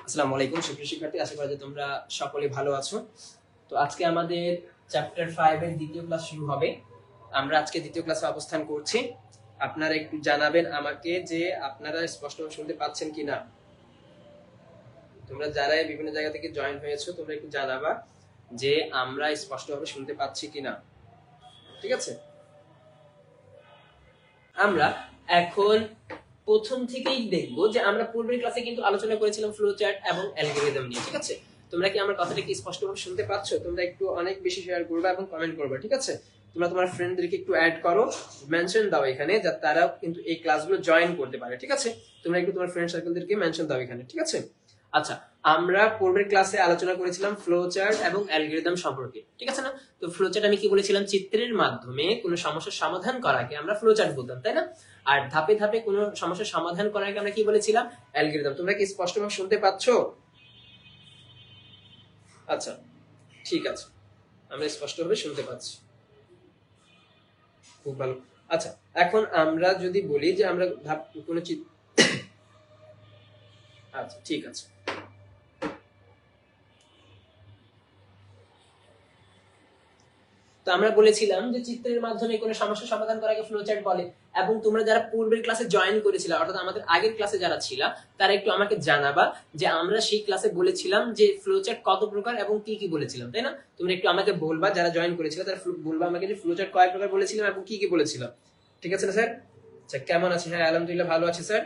আসসালামু আলাইকুম সুপ্রিয় শিক্ষার্থী, আশা করি যে তোমরা সকলে ভালো আছো। তো আজকে আমাদের চ্যাপ্টার 5 এর দ্বিতীয় ক্লাস শুরু হবে। আমরা আজকে দ্বিতীয় ক্লাসে অবস্থান করছি। আপনারা একটু জানাবেন আমাকে যে আপনারা স্পষ্টভাবে শুনতে পাচ্ছেন কিনা। তোমরা যারা বিভিন্ন জায়গা থেকে জয়েন হয়েছো তোমরা একটু জানাবা যে আমরা স্পষ্টভাবে শুনতে পাচ্ছি কিনা। ঠিক আছে, আমরা এখন প্রথম থেকেই দেখবো যে আমরা পূর্বের ক্লাসে কিন্তু আলোচনা করেছিলাম ফ্লো চার্ট এবং অ্যালগরিদম নিয়ে। ঠিক আছে, তোমরা কি আমার কথাটা কি স্পষ্টভাবে শুনতে পাচ্ছ? তোমরা একটু অনেক বেশি শেয়ার করবে এবং কমেন্ট করবে। ঠিক আছে, তোমরা তোমার ফ্রেন্ডদেরকে একটু অ্যাড করো, মেনশন দাও এখানে, যাতে তারাও কিন্তু এই ক্লাসগুলো জয়েন করতে পারে। ঠিক আছে, তোমরা একটু তোমার ফ্রেন্ড সার্কেলদেরকে মেনশন দাও এখানে। ঠিক আছে, আচ্ছা, আমরা পূর্বের ক্লাসে আলোচনা করেছিলাম ফ্লো চার্ট এবং অ্যালগরিদম সম্পর্কে। ঠিক আছে না? তো ফ্লো চার্ট আমি কি বলেছিলাম, চিত্রের মাধ্যমে কোনো সমস্যার সমাধান করাকে আমরা ফ্লো চার্ট বলতাম, তাই না? আর ধাপে ধাপে কোনো সমস্যার সমাধান করাকে আমরা কি বলেছিলাম, অ্যালগরিদম। তোমরা কি স্পষ্টভাবে শুনতে পাচ্ছো? আচ্ছা, ঠিক আছে, আমরা স্পষ্টভাবে শুনতে পাচ্ছি, খুব ভালো। আচ্ছা, এখন আমরা যদি বলি যে আমরা কোনো আচ্ছা, ঠিক আছে। তো আমরা বলেছিলাম যে চিত্রের মাধ্যমে কোনো সমস্যা সমাধান করাকে ফ্লোচার্ট বলে। এবং তোমরা যারা পূর্বের ক্লাসে জয়েন করেছিল, অর্থাৎ আমাদের আগের ক্লাসে যারা ছিল, তারা একটু আমাকে জানাবা যে আমরা সেই ক্লাসে বলেছিলাম যে ফ্লোচার্ট কত প্রকার এবং কি কি বলেছিলাম, তাই না? তোমরা একটু আমাকে বলবা, যারা জয়েন করেছিল তারা বলবা আমাকে যে ফ্লোচার্ট কয় প্রকার বলেছিলাম এবং কি কি বলেছিলাম। ঠিক আছে না স্যার? আচ্ছা, কেমন আছে? হ্যাঁ, আলহামদুলিল্লাহ ভালো আছে স্যার।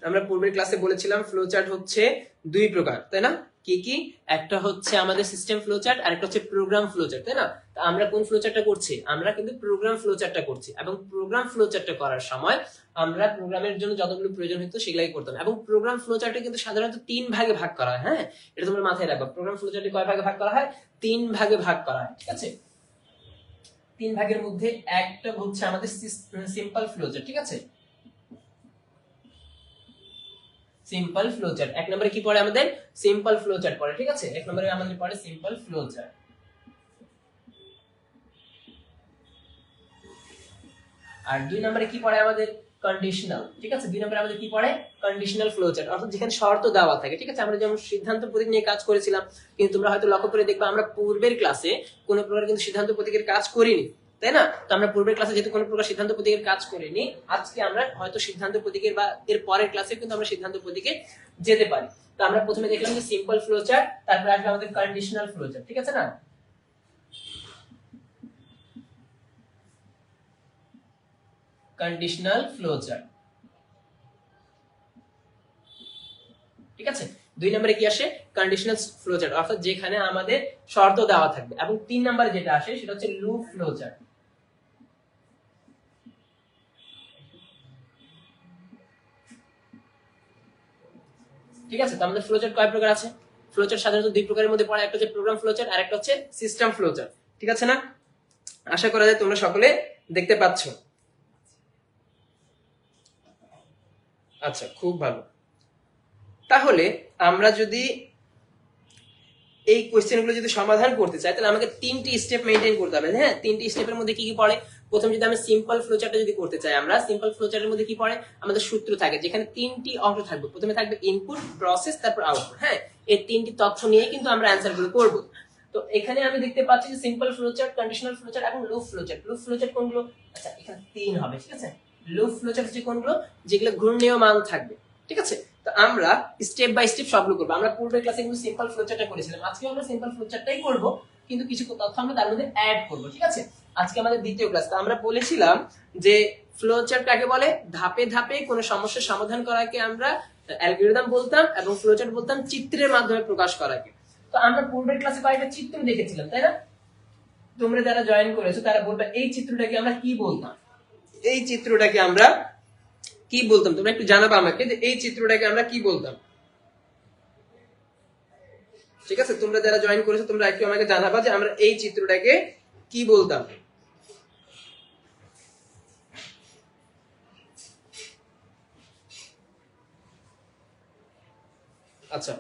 আমরা পূর্বের ক্লাসে বলেছিলাম ফ্লোচার্ট হচ্ছে দুই প্রকার, তাই না? কি কি? একটা হচ্ছে আমাদের সিস্টেম ফ্লোচার্ট আর একটা হচ্ছে প্রোগ্রাম ফ্লোচার্ট, তাই না? তো আমরা কোন ফ্লোচার্টটা করছি? আমরা কিন্তু প্রোগ্রাম ফ্লোচার্টটা করছি। এবং প্রোগ্রাম ফ্লোচার্টটা করার সময় আমরা প্রোগ্রামের জন্য যতগুলো প্রয়োজন হতো সেগুলাই করতাম। এবং প্রোগ্রাম ফ্লোচার্টে কিন্তু সাধারণত 3 ভাগে ভাগ করা হয়। হ্যাঁ, এটা তোমরা মাথায় রাখবা। প্রোগ্রাম ফ্লোচার্টে কয় ভাগে ভাগ করা হয়? 3 ভাগে ভাগ করা হয়। ঠিক আছে, 3 ভাগের মধ্যে একটা হচ্ছে আমাদের সিম্পল ফ্লোচার্ট। ঠিক আছে, সিম্পল ফ্লোচার্ট। এক নম্বরে কি পড়ে আমাদের? সিম্পল ফ্লোচার্ট পড়ে। ঠিক আছে, এক নম্বরে আমাদের পড়ে সিম্পল ফ্লোচার্ট। আর 2 নম্বরে কি পড়ে আমাদের? কন্ডিশনাল। ঠিক আছে, 2 নম্বরে আমাদের কি পড়ে? কন্ডিশনাল ফ্লোচার্ট, অর্থাৎ যেখানে শর্ত দেওয়া থাকে। ঠিক আছে, আমরা যেমন সিদ্ধান্ত প্রতীক নিয়ে কাজ করেছিলাম, কিন্তু তোমরা হয়তো লক্ষ্য করে দেখবা আমরা পূর্বের ক্লাসে কোনো প্রকার কিন্তু সিদ্ধান্ত প্রতীকের কাজ করিনি, তাই না? তো আমরা পূর্বের ক্লাসে যেহেতু কোনো প্রকার সিদ্ধান্ত প্রতীকের কাজ করিনি, আজকে আমরা হয়তো সিদ্ধান্ত প্রতীকের বা এর পরের ক্লাসে কিন্তু আমরা সিদ্ধান্ত প্রতীকে যেতে পারি। তো আমরা প্রথমে দেখলাম যে সিম্পল ফ্লোচার্ট, তারপর আসবে আমাদের কন্ডিশনাল ফ্লোচার্ট। ঠিক আছে না? Conditional flowchart. ঠিক আছে, 2 নম্বরে কি আসে? কন্ডিশনাল ফ্লোচার্ট, অর্থাৎ যেখানে আমাদের শর্ত দেওয়া থাকবে। এবং 3 নম্বরে যেটা আসে সেটা হচ্ছে লুপ ফ্লোচার্ট। ঠিক আছে, তো আমাদের ফ্লোচার্ট কয় প্রকার আছে? ফ্লোচার্ট সাধারণত 2 প্রকারের মধ্যে পড়ে, একটা হচ্ছে প্রোগ্রাম ফ্লোচার্ট আর একটা হচ্ছে সিস্টেম ফ্লোচার্ট। ঠিক আছে না? আশা করা যায় তোমরা সকলে দেখতে পাচ্ছ। আচ্ছা, খুব ভালো। তাহলে আমরা যদি এই কোশ্চেনগুলো যদি সমাধান করতে চাই, তাহলে আমাকে 3টি স্টেপ মেইনটেইন করতে হবে। হ্যাঁ, 3টি স্টেপের মধ্যে কি কি পড়ে? প্রথম যদি আমি সিম্পল ফ্লোচার্টটা যদি করতে চাই, আমরা সিম্পল ফ্লোচার্টের মধ্যে কি পড়ে? আমাদের সূত্র থাকে, যেখানে 3টি অংশ থাকবে। প্রথমে থাকবে ইনপুট, প্রসেস, তারপর আউটপুট। হ্যাঁ, এই 3টি তথ্য নিয়ে কিন্তু আমরা অ্যানসার গুলো করব। তো এখানে আমি দেখতে পাচ্ছি যে সিম্পল ফ্লোচার্ট, কন্ডিশনাল ফ্লোচার্ট এবং লুপ ফ্লোচার্ট। লুপ ফ্লোচার্ট কোনগুলো? আচ্ছা, এখানে 3 হবে। ঠিক আছে, লুপ ফ্লোচার্ট হচ্ছে কোনগুলো? যেগুলো ঘূর্ণীয় মান থাকবে। ঠিক আছে, তো আমরা স্টেপ বাই স্টেপ সবগুলো করব। আমরা পূর্বের ক্লাসে কিন্তু সিম্পল ফ্লোচার্টটা করেছিলাম, আজকে আমরা সিম্পল ফ্লোচার্টটাই করব, কিন্তু কিছু তথ্য আমরা তার মধ্যে অ্যাড করব। ঠিক আছে, আজকে আমাদের দ্বিতীয় ক্লাস। তো আমরা বলেছিলাম যে ফ্লোচার্ট কাকে বলে? ধাপে ধাপে কোনো সমস্যার সমাধান করাকে আমরা অ্যালগরিদম বলতাম, এবং ফ্লোচার্ট বলতাম চিত্রের মাধ্যমে প্রকাশ করাকে। তো আমরা পূর্বের ক্লাসে কয়েকটা চিত্র দেখেছিলাম, তাই না? তোমরা যারা জয়েন করেছো তারা বলবে এই চিত্রটাকে আমরা কি বলতাম, এই চিত্রটাকে আমরা কি বলতাম। তোমরা একটু জানাবা আমাকে যে এই চিত্রটাকে আমরা কি বলতাম। ঠিক আছে, তোমরা যারা জয়েন করেছো তোমরা একটু আমাকে জানাবা যে আমরা এই চিত্রটাকে কি বলতাম। আচ্ছা,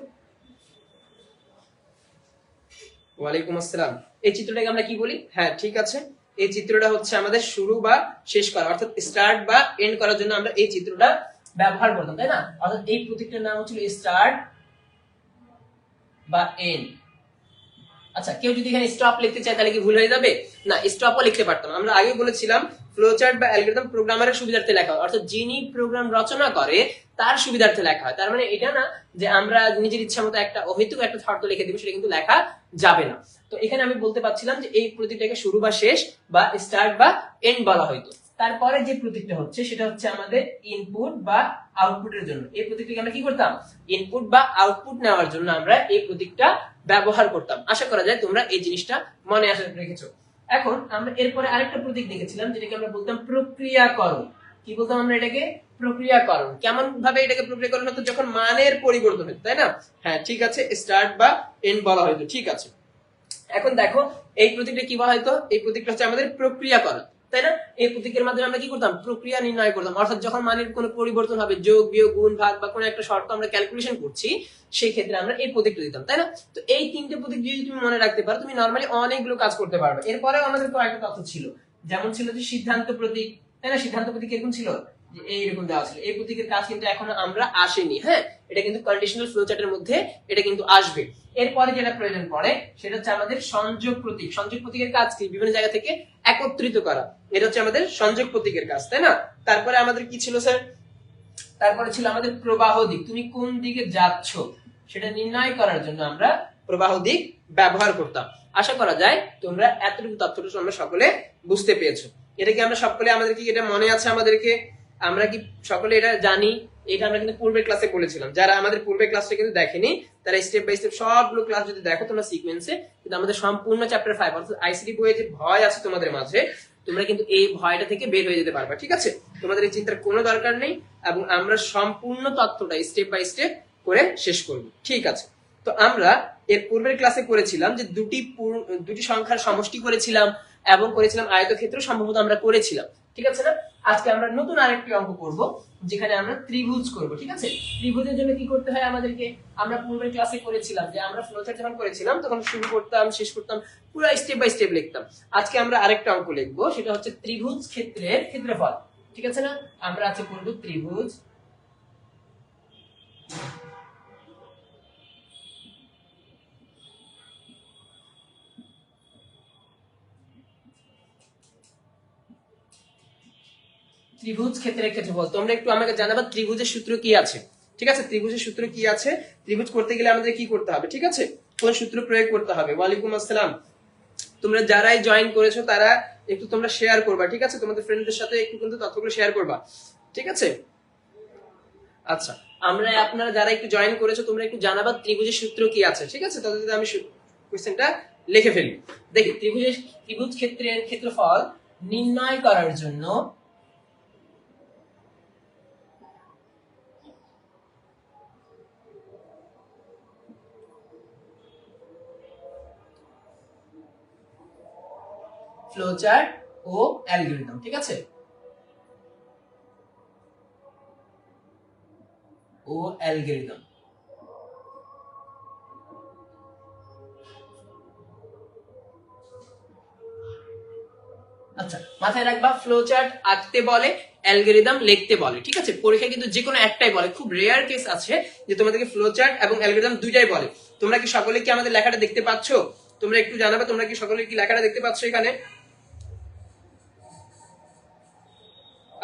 ওয়ালাইকুম আসসালাম। এই চিত্রটাকে আমরা কি বলি? হ্যাঁ, ঠিক আছে, এই চিত্রটা হচ্ছে আমাদের শুরু বা শেষ করা, অর্থাৎ স্টার্ট বা এন্ড করার জন্য আমরা এই চিত্রটা ব্যবহার করতাম, তাই না? অর্থাৎ এই প্রতীকটার নাম হচ্ছিল স্টার্ট বা এন্ড। আচ্ছা, কেউ যদি এখানে স্টপ লিখতে চায় তাহলে কি ভুল হয়ে যাবে? না, স্টপও লিখতে পারতাম। আমরা আগে বলেছিলাম ফ্লোচার্ট বা অ্যালগরিদম প্রোগ্রামারের সুবিধার্থে লেখা হয়, অর্থাৎ যিনি প্রোগ্রাম রচনা করে তার সুবিধার্থে লেখা হয়। তার মানে এটা না যে আমরা নিজের ইচ্ছা মতো একটা অহেতুক একটা শর্ত লিখে দিব, সেটা কিন্তু লেখা যাবে না। তো এখানে আমি বলতে পারছিলাম যে এই প্রতীকটাকে শুরু বা শেষ বা স্টার্ট বা এন্ড বলা হয়তো। তারপরে যে প্রতীকটা হচ্ছে সেটা হচ্ছে আমাদের ইনপুট বা আউটপুটের জন্য। এই প্রতীকটাকে আমরা কি করতাম? ইনপুট বা আউটপুট নেওয়ার জন্য আমরা এই প্রতীকটা ব্যবহার করতাম। আশা করা যায় তোমরা এই জিনিসটা মনে রেখেছো। এখন আমরা এরপরে আরেকটা প্রতীক দেখেছিলাম যেটাকে আমরা বলতাম প্রক্রিয়াকরণ। কি বলতাম আমরা এটাকে? প্রক্রিয়াকরণ। কেমন ভাবে এটাকে প্রক্রিয়াকরণ হতো? যখন মানের পরিবর্তন হতো, তাই না? হ্যাঁ ঠিক আছে, স্টার্ট বা এন্ড বলা হয়তো, ঠিক আছে। এখন দেখো এই প্রতীকটা কি বলা হয়তো? এই প্রতীকটা হচ্ছে আমাদের প্রক্রিয়াকরণ, তাই না? এই প্রতীকের মাধ্যমে আমরা কি করতাম? প্রক্রিয়া নির্ণয় করতাম। অর্থাৎ যখন মানের কোনো পরিবর্তন হবে, যোগ বিয়োগ গুণ ভাগ বা কোনো একটা শর্ত আমরা ক্যালকুলেশন করছি, সেই ক্ষেত্রে আমরা এই প্রতীকটা দিতাম, তাই না? তো এই তিনটে প্রতীক যদি তুমি মনে রাখতে পারো, তুমি নরমালি অনেকগুলো কাজ করতে পারবে। এরপরেও আমাদের তো একটা তথ্য ছিল, যেমন ছিল যে সিদ্ধান্ত প্রতীক, তাই না? সিদ্ধান্ত প্রতীক এরকম ছিল যে এইরকম দেওয়া ছিল। এই প্রতীকের কাজ কিন্তু এখনো আমরা আসেনি, হ্যাঁ, এটা কিন্তু কন্ডিশনাল ফ্লোচার্টের মধ্যে এটা কিন্তু আসবে। এরপরে যেটা প্রয়োজন পড়ে সেটা হচ্ছে আমাদের সংযোগ প্রতীক। সংযোগ প্রতীকের কাজ কি? বিভিন্ন জায়গা থেকে একত্রিত করা, এটা হচ্ছে আমাদের সংযোগ প্রতীকের কাজ, তাই না? তারপরে আমাদের কি ছিল স্যার? তারপরে ছিল আমাদের প্রবাহ দিক। তুমি কোন দিকে যাচ্ছ সেটা নির্ণয় করার জন্য আমরা প্রবাহ দিক ব্যবহার করতাম। আশা করা যায় তোমরা এতটুকু তথ্যটা আমরা সকলে বুঝতে পেরেছো। এটা কি আমরা সকলে, আমাদের কি এটা মনে আছে? আমাদেরকে আমরা কি সকলে এটা জানি? এটা আমরা কিন্তু পূর্বের ক্লাসে বলেছিলাম। যারা আমাদের পূর্বের ক্লাসটা কিন্তু দেখেনি তারা স্টেপ বাই স্টেপ সবগুলো ক্লাস যদি দেখো তোমরা সিকোয়েন্সে, কিন্তু আমাদের সম্পূর্ণ চ্যাপ্টার 5 অর্থাৎ আইসিটি বইয়ে যে ভয় আছে তোমাদের মাঝে, তোমরা কিন্তু এই ভয়টা থেকে বের হয়ে যেতে পারবা, ঠিক আছে? তোমাদের এই চিন্তার কোনো দরকার নেই, এবং আমরা সম্পূর্ণ তথ্যটা স্টেপ বাই স্টেপ করে শেষ করব, ঠিক আছে? তো আমরা এর পূর্বের ক্লাসে করেছিলাম যে দুটি সংখ্যার সমষ্টি করেছিলাম এবং করেছিলাম আয়তক্ষেত্র, সম্ভবত আমরা করেছিলাম, ঠিক আছে না? আজকে আমরা নতুন আরেকটি অঙ্ক করব যেখানে আমরা ত্রিভুজ করব, ঠিক আছে? ত্রিভুজের জন্য কি করতে হয় আমাদেরকে? আমরা পূর্বের ক্লাসে করেছিলাম যে আমরা ফ্লোচার্ট যখন করেছিলাম তখন শুরু করতাম, শেষ করতাম, পুরো স্টেপ বাই স্টেপ লিখতাম। আজকে আমরা আরেকটা অঙ্ক লিখবো, সেটা হচ্ছে ত্রিভুজ ক্ষেত্রের ক্ষেত্রফল, ঠিক আছে না? আমরা আজকে করব ত্রিভুজ ত্রিভুজ ক্ষেত্রের ক্ষেত্রফল। তোমরা একটু আমাকে জানাবা ত্রিভুজের সূত্র কি আছে, ঠিক আছে? ত্রিভুজের সূত্র কি আছে? ত্রিভুজ করতে গেলে আমাদের কি করতে হবে, ঠিক আছে? কোন সূত্র প্রয়োগ করতে হবে? ওয়ালাইকুম আসসালাম। তোমরা যারাই জয়েন করেছো তারা একটু তোমরা শেয়ার করবা, ঠিক আছে? তোমাদের ফ্রেন্ডদের সাথে একটু কিন্তু তথ্যগুলো শেয়ার করবা, ঠিক আছে? আচ্ছা, আমরা আপনারা যারা একটু জয়েন করেছো তোমরা একটু জানাবা ত্রিভুজের সূত্র কি আছে, ঠিক আছে? ততদিনে আমি কোশ্চেনটা লিখে ফেলি। দেখি, ত্রিভুজ ক্ষেত্রের ক্ষেত্রফল নির্ণয় করার জন্য ফ্লোচার্ট ও অ্যালগরিদম, ঠিক আছে? ও অ্যালগরিদম। আচ্ছা, মাথায় রাখবা ফ্লোচার্ট আঁকতে বলে, অ্যালগরিদম লিখতে বলে, ঠিক আছে? পরীক্ষায় কিন্তু যে কোনো একটাই বলে। খুব রেয়ার কেস আছে যে তোমাদেরকে ফ্লোচার্ট এবং অ্যালগরিদম দুইটাই বলে। তোমরা কি সকলে কি আমাদের লেখাটা দেখতে পাচ্ছো? তোমরা একটু জানাবে তোমরা কি সকলে কি লেখাটা দেখতে পাচ্ছো এখানে?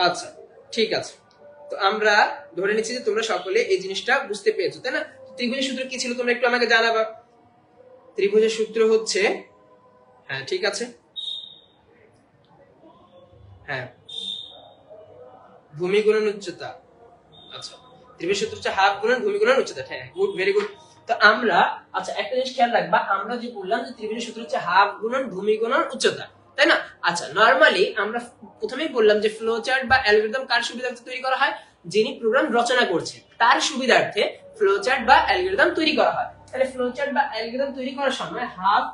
আচ্ছা, ঠিক আছে। তো আমরা ধরে নিচ্ছি যে তোমরা সকলে এই জিনিসটা বুঝতে পেরেছো, তাই না? ত্রিভুজের সূত্র কি ছিল তোমরা একটু আমাকে জানাবা। ত্রিভুজের সূত্র হচ্ছে, হ্যাঁ ঠিক আছে, হ্যাঁ, ভূমি গুণন উচ্চতা। আচ্ছা, ত্রিভুজের সূত্র হচ্ছে হাফ গুণন ভূমি গুণন উচ্চতা। হ্যাঁ, গুড, ভেরি গুড। তো আমরা, আচ্ছা একটা জিনিস খেয়াল রাখবা, আমরা যে বললাম যে ত্রিভুজের সূত্র হচ্ছে হাফ গুণন ভূমি গুণন উচ্চতা, তাই না? আচ্ছা, নরমালি আমরা প্রথমেই বললাম যে ফ্লোচার্ট বা অ্যালগরিদম কার সুবিধার্থে তৈরি করা হয়? যিনি প্রোগ্রাম রচনা করছে তার সুবিধার্থে ফ্লোচার্ট বা অ্যালগরিদম তৈরি করা হয়। তাহলে ফ্লোচার্ট বা অ্যালগরিদম তৈরি করার সময় হাফ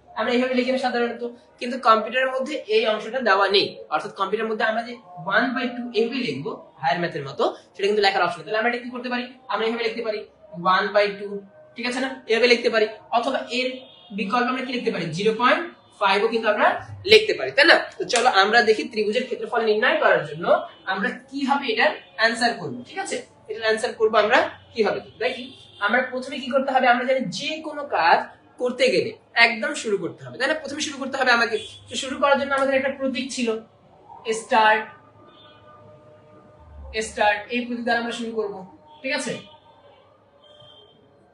আমরা এইভাবে লিখি না সাধারণত, কিন্তু কম্পিউটারের মধ্যে এই অংশটা দেওয়া নেই। অর্থাৎ কম্পিউটারের মধ্যে আমরা যে 1/2 এইভাবে লিখবো হায়ার ম্যাথের মতো, সেটা কিন্তু লেখার অপশন। তাহলে আমরা এটা কি করতে পারি? আমরা এইভাবে লিখতে পারি 1/2, ঠিক আছে না? এভাবে লিখতে পারি, অথবা এর বিকল্প আমরা কি লিখতে পারি? 5ও কিন্তু আমরা লিখতে পারি, তাই না? তো চলো আমরা দেখি ত্রিভুজের ক্ষেত্রফল নির্ণয় করার জন্য আমরা কিভাবে এটার অ্যানসার করব। ঠিক আছে, এটার অ্যানসার করব আমরা কিভাবে। দেখি আমরা প্রথমে কি করতে হবে, আমরা জানি যে কোনো কাজ করতে গেলে একদম শুরু করতে হবে, তাই না? প্রথমে শুরু করতে হবে আমাকে। তো শুরু করার জন্য আমাদের একটা প্রতীক ছিল স্টার্ট, স্টার্ট এই প্রতীক দ্বারা আমরা শুরু করব। ঠিক আছে,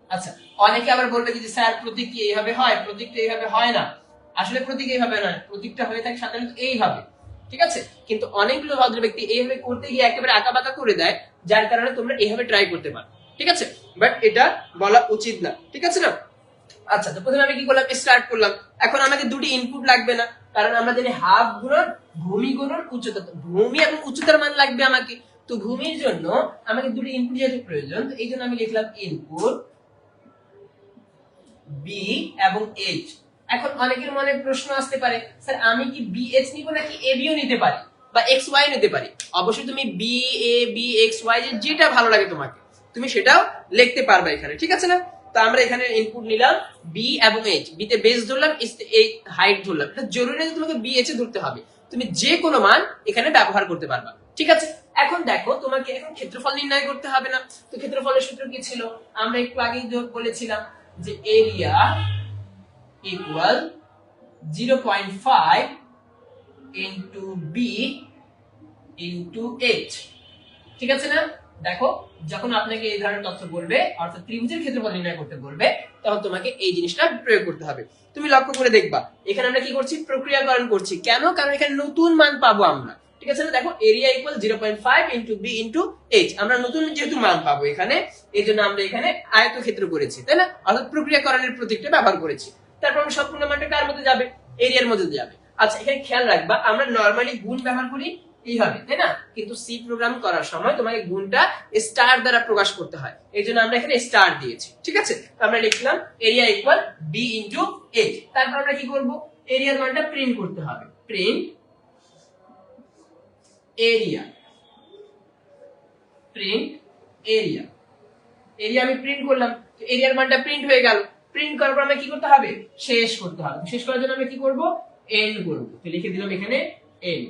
আচ্ছা অনেকে আবার বলবে যে স্যার প্রতীক কি এইভাবে হয়? প্রতীকটা এইভাবে হয় না। আসলে প্রতীক এইভাবে নয়, প্রতীকটা হয়ে থাকে সাধারণত এইভাবে। ঠিক আছে, কিন্তু অনেকগুলো ভদ্র ব্যক্তি এইভাবে করতে গিয়ে একেবারে আঁকাবাঁকা করে দেয়, যার কারণে তোমরা এইভাবে ট্রাই করতে পারো। ঠিক আছে, বাট এটা বলা উচিত না। ঠিক আছে না? আচ্ছা, তো প্রথমে আমি কি করলাম, স্টার্ট করলাম। এখন আমাকে দুটি ইনপুট লাগবে না, কারণ আমরা জানি হাফ গুণন ভূমি গুণন উচ্চতা। ভূমি এবং উচ্চতার মান লাগবে আমাকে। তো ভূমির জন্য আমাকে দুটি ইনপুট যেহেতু প্রয়োজন, তো এই জন্য আমি লিখলাম ইনপুট বি এবং এইচ। এখন অনেকের মনে প্রশ্ন আসতে পারে, স্যার আমি কি বি এইচ নিব নাকি এ বিও নিতে পারি বা এক্স ওয়াই নিতে পারি? অবশ্যই তুমি B A B x Y যেটা ভালো লাগে তোমাকে তুমি সেটাও লিখতে পারবে এখানে। ঠিক আছে না? তো আমরা এখানে ইনপুট নিলাম বি এবং এইচ। বি তে বেস ধরলাম, এই হাইট ধরলাম। এটা জরুরি না যে তোমাকে বি এইচ এ ধরতে হবে, তুমি যে কোনো মান এখানে ব্যবহার করতে পারবা। ঠিক আছে, এখন দেখো তোমাকে এখন ক্ষেত্রফল নির্ণয় করতে হবে না। তো ক্ষেত্রফলের সূত্র কি ছিল? আমরা একটু আগেই বলেছিলাম যে area equal 0.5 into B into H. ঠিক আছে না? দেখো যখন আপনাকে এই ধরনের তথ্য বলবে, অর্থাৎ ত্রিভুজের ক্ষেত্রফল নির্ণয় করতে বলবে, তখন তোমাকে এই জিনিসটা প্রয়োগ করতে হবে। তুমি লক্ষ্য করে দেখবা এখানে আমরা কি করছি, প্রক্রিয়াকরণ করছি। কেন? কারণ এখানে নতুন মান পাবো আমরা। ঠিক আছে না? দেখো area equal 0.5 into B into H. আমরা নতুন যেহেতু মান পাবো এখানে, এই জন্য আমরা এখানে আয়তক্ষেত্র করেছি, তাই না? অর্থাৎ প্রক্রিয়াকরণের প্রতীকটা ব্যবহার করেছি। তারপর আমরা সম্পূর্ণ মানটা কার মধ্যে যাবে? এরিয়ার মধ্যে যাবে। আচ্ছা এখানে খেয়াল রাখবা, আমরা নরমালি গুণ ব্যবহার করি এইভাবে, তাই না? কিন্তু সি প্রোগ্রাম করার সময় তোমাকে গুণটা স্টার দ্বারা প্রকাশ করতে হয়, এই জন্য আমরা এখানে স্টার দিয়েছি। ঠিক আছে, তো আমরা লিখলাম area equal B into H. তারপর আমরা কি করব, এরিয়ার মানটা প্রিন্ট করতে হবে। Print area, print area. Area আমি প্রিন্ট করলাম, তো এরিয়ার মানটা প্রিন্ট হয়ে গেল। প্রিন্ট করার পর আমরা কি করতে হবে, শেষ করতে হবে। শেষ করার জন্য আমরা কি করব, এন্ড করব। তো লিখে দিলাম এখানে এন্ড।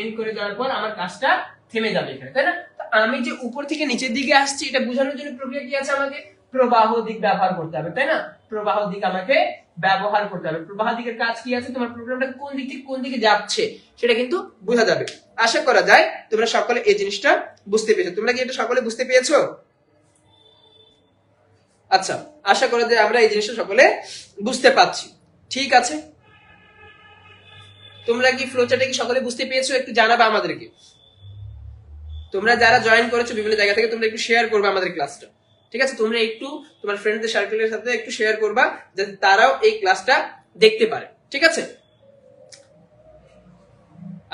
এন্ড করে দেওয়ার পর আমার কাজটা থেমে যাবে এখানে, তাই না? তো আমি যে উপর থেকে নিচের দিকে আসছি এটা বোঝানোর জন্য প্রক্রিয়া কি আছে, আমাকে প্রবাহ দিক ব্যবহার করতে হবে, তাই না? প্রবাহ দিক আমাকে ব্যবহার করতে হবে। প্রবাহ দিকের কাজ কি আছে, তোমার প্রোগ্রামটা কোন দিক থেকে কোন দিকে যাচ্ছে সেটা কিন্তু বোঝা যাবে। আশা করা যায় তোমরা সকলে এই জিনিসটা বুঝতে পেরেছো। তোমরা কি এটা সকলে বুঝতে পেরেছো? আচ্ছা, আশা করা যায় আমরা এই জিনিসটা সকলে বুঝতে পারছি। ঠিক আছে, তোমরা কি ফ্লোচার্টে কি সকলে বুঝতে পেরেছো? একটু জানাবে আমাদেরকে। তোমরা যারা জয়েন করেছো বিভিন্ন জায়গা থেকে, তোমরা একটু শেয়ার করবে আমাদের ক্লাসটা। ঠিক আছে, তোমরা একটু তোমার ফ্রেন্ডদের সার্কেলের সাথে একটু শেয়ার করবা, যাতে তারাও এই ক্লাসটা দেখতে পারে। ঠিক আছে,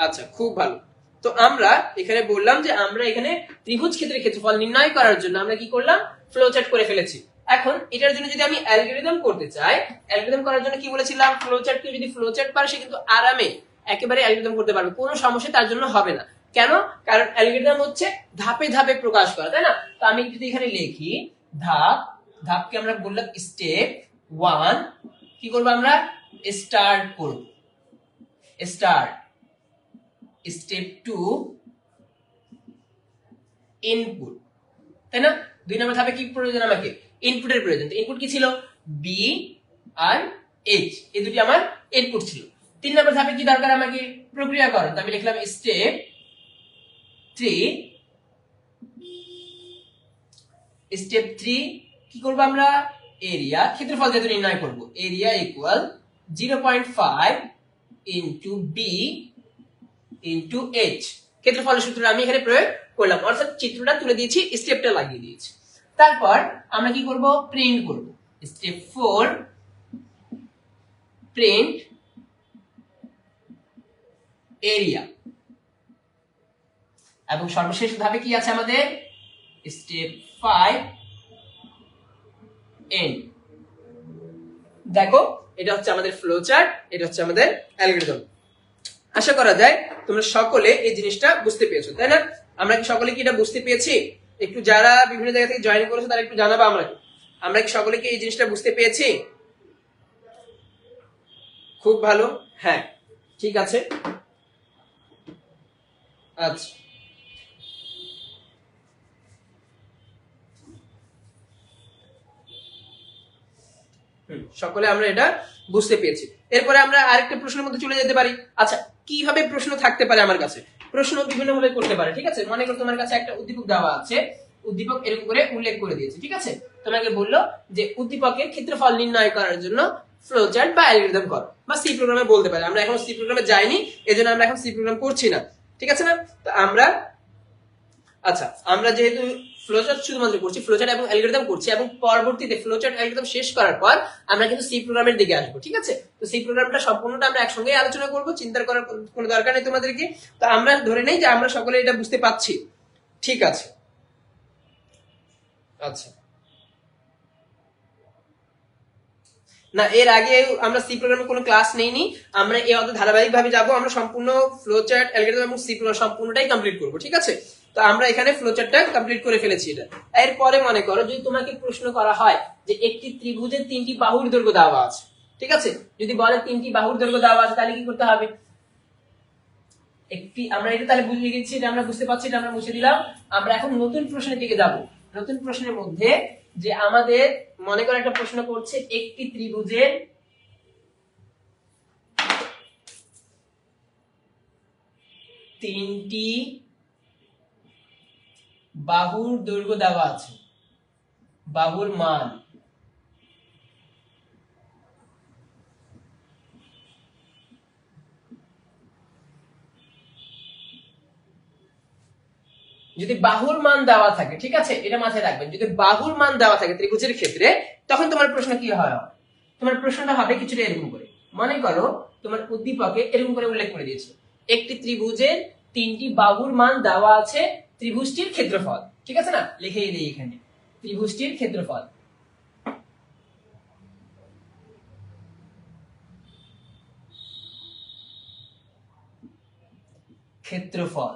আচ্ছা খুব ভালো। তো আমরা এখানে বললাম যে আমরা এখানে ত্রিভুজ ক্ষেত্রের ক্ষেত্রফল নির্ণয় করার জন্য আমরা কি করলাম, ফ্লোচার্ট করে ফেলেছি। এখন এটার জন্য যদি আমি অ্যালগরিদম করতে চাই, অ্যালগরিদম করার জন্য কি বলেছিলাম, ফ্লোচার্ট কেউ যদি ফ্লোচার্ট পারে সে কিন্তু আরামে একেবারে অ্যালগরিদম করতে পারবে, কোনো সমস্যা তার জন্য হবে না। কেন? কারণ অ্যালগরিদম হচ্ছে ধাপে ধাপে প্রকাশ করা, তাই না? তো আমি যদি এখানে লিখি ধাপ, ধাপকে আমরা বললাম স্টেপ 1, কি করব আমরা, স্টার্ট করব, স্টার্ট। স্টেপ 2 ইনপুট, তাই না? 2 নম্বর ধাপে কি প্রয়োজন, আমাকে ইনপুটের প্রয়োজন। তো ইনপুট কি ছিল, বি আর এইচ, এই দুটি আমার ইনপুট ছিল। 3 নম্বর ধাপে কি দরকার, আমাকে প্রক্রিয়াকরণ। তো আমি লিখলাম স্টেপ 3। স্টেপ 3 কি করব আমরা, এরিয়া, ক্ষেত্রফল যেহেতু নির্ণয় করব, area equal 0.5 into B into H. ক্ষেত্রফলের সূত্র আমি এখানে প্রয়োগ করলাম, অর্থাৎ চিত্রটা তুলে দিয়েছি, স্টেপটা লাগিয়ে দিয়েছি। তারপর আমরা কি করব, প্রিন্ট করব। Step 4 print area. এবং সর্বশেষ ধাপে কি আছে আমাদের, স্টেপ 5 এন্ড। দেখো এটা হচ্ছে আমাদের ফ্লো চার্ট, এটা হচ্ছে আমাদের অ্যালগরিদম। আশা করা যায় তোমরা সকলে এই জিনিসটা বুঝতে পেরেছো, তাই না? আমরা কি সকলে কি এটা বুঝতে পেরেছি? একটু যারা বিভিন্ন জায়গা থেকে জয়েন করেছো তারা একটু জানাবা আমরা কি সকলে কি এই জিনিসটা বুঝতে পেরেছি? খুব ভালো, হ্যাঁ ঠিক আছে। আচ্ছা সকলে আমরা এটা বুঝতে পেরেছি। এরপরে আমরা আরেকটা প্রশ্নের মধ্যে চলে যেতে পারি। আচ্ছা কিভাবে প্রশ্ন থাকতে পারে আমার কাছে? প্রশ্ন বিভিন্ন ভাবে করতে পারে, ঠিক আছে। মনে করো তোমার কাছে একটা উদ্দীপক দেওয়া আছে, উদ্দীপক এরকম করে উল্লেখ করে দিয়েছে, ঠিক আছে। তোমাকে বললো যে উদ্দীপকের ক্ষেত্রফল নির্ণয় করার জন্য ফ্লো চার্ট বা অ্যালগরিদম করো, বা সি প্রোগ্রামে বলতে পারে। আমরা এখন সি প্রোগ্রামে যাইনি, এজন্য আমরা এখন সি প্রোগ্রাম করছি না, ঠিক আছে না। তো আমরা আচ্ছা আমরা যেহেতু ফ্লোচার্ট শুধুমাত্র করছি, ফ্লোচার্ট এবং অ্যালগরিদম করছি, এবং পরবর্তীতে ফ্লোচার্ট অ্যালগরিদম শেষ করার পর আমরা কিন্তু সি প্রোগ্রামের দিকে আসবো, ঠিক আছে। তো সি প্রোগ্রামটা সম্পূর্ণটা আমরা একসঙ্গে আলোচনা করব, চিন্তা করার কোনো দরকার নেই তোমাদেরকে। তো আমরা ধরে নেই যে আমরা সকলে এটা বুঝতে পাচ্ছি, ঠিক আছে। আচ্ছা না, এর আগে আমরা সি প্রোগ্রামে কোনো ক্লাস নেইনি, আমরা এই অর্ধ ধারাবাহিক ভাবে যাব। আমরা সম্পূর্ণ ফ্লোচার্ট অ্যালগরিদম এবং সি প্রোগ্রাম সম্পূর্ণটাই কমপ্লিট করব, ঠিক আছে। তো আমরা এখানে ফ্লোচার্টটা কমপ্লিট করে ফেলেছি এটা। এরপরে মনে করো যদি তোমাকে প্রশ্ন করা হয় যে একটি ত্রিভুজের তিনটি বাহুর দৈর্ঘ্য দেওয়া আছে, ঠিক আছে। যদি বলে তিনটি বাহুর দৈর্ঘ্য দেওয়া আছে, তাহলে কি করতে হবে? একটি আমরা এটা তাহলে বুঝে গেছি, এটা আমরা বুঝতে পারছি, এটা আমরা মুছে দিলাম। আমরা এখন নতুন প্রশ্নের দিকে যাব। নতুন প্রশ্নের মধ্যে যে আমাদের মনে করো একটা প্রশ্ন করছে একটি ত্রিভুজের তিনটি বাহুর দৈর্ঘ্য দেওয়া আছে, বাহুর মান। যদি বাহুর মান দেওয়া থাকে, ঠিক আছে, এটা মাথায় রাখবেন, যদি বাহুর মান দেওয়া থাকে ত্রিভুজের ক্ষেত্রে, তখন তোমার প্রশ্ন কি হয়? তোমার প্রশ্নটা হবে কিছুটা এরকম করে। মনে করো তোমার উদ্দীপকে এরকম করে উল্লেখ করে দিয়েছে একটি ত্রিভুজের তিনটি বাহুর মান দেওয়া আছে, ত্রিভুজটির ক্ষেত্রফল, ঠিক আছে না। লিখেই দিই এখানে ত্রিভুজটির ক্ষেত্রফল। ক্ষেত্রফল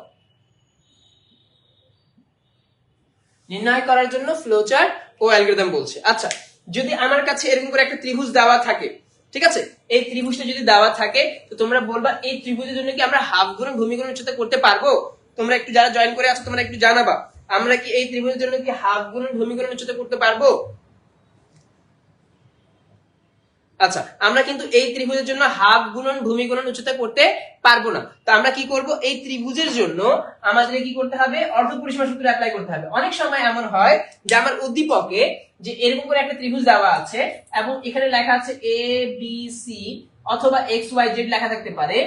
নির্ণয় করার জন্য ফ্লোচার্ট ও অ্যালগরিদম বলছে। আচ্ছা যদি আমার কাছে এরকম করে একটা ত্রিভুজ দেওয়া থাকে, ঠিক আছে, এই ত্রিভুজটা যদি দেওয়া থাকে, তো তোমরা বলবা এই ত্রিভুজের জন্য কি আমরা হাফ গুণন ভূমি গুণন উচ্চতা করতে পারবো? তোমরা একটু যারা জয়েন করে আছো তোমরা একটু জানাবা, আমরা কি এই ত্রিভুজের জন্য কি হাফ গুণন ভূমি গুণন উচ্চতা করতে পারবো? আচ্ছা আমরা কিন্তু এই ত্রিভুজের জন্য হাফ গুণন ভূমি গুণন উচ্চতা করতে পারবো না। তো আমরা কি করব, এই ত্রিভুজের জন্য আমাদের কি করতে হবে, অর্ধ পরিসীমা সূত্র অ্যাপ্লাই করতে হবে। অনেক সময় এমন হয় যে আমার উদ্দীপকে যে এরকম করে একটা ত্রিভুজ দেওয়া আছে এবং এখানে লেখা আছে এ বি সি অথবা এক্স ওয়াই জেড লেখা থাকতে পারে,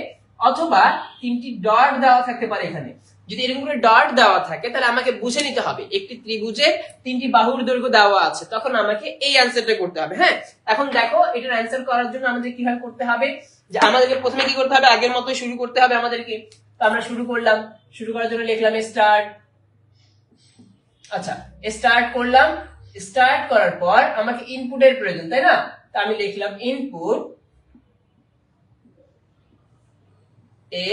অথবা তিনটি ডট দেওয়া থাকতে পারে। এখানে যদি এরকম করে ডট দেওয়া থাকে, তাহলে আমাকে বুঝে নিতে হবে একটি ত্রিভুজের তিনটি বাহুর দৈর্ঘ্য দেওয়া আছে, তখন আমাকে এই অ্যান্সারটা করতে হবে। হ্যাঁ এখন দেখো এটার অ্যান্সার করার জন্য আমাদের কিভাবে করতে হবে, যে আমাদেরকে প্রথমে কি করতে হবে, আগের মতোই শুরু করতে হবে আমাদেরকে। তো আমরা শুরু করলাম, শুরু করার জন্য লিখলাম স্টার্ট। আচ্ছা স্টার্ট করলাম, স্টার্ট করার পর আমাকে ইনপুটের প্রয়োজন, তাই না। তো আমি লিখলাম ইনপুট এ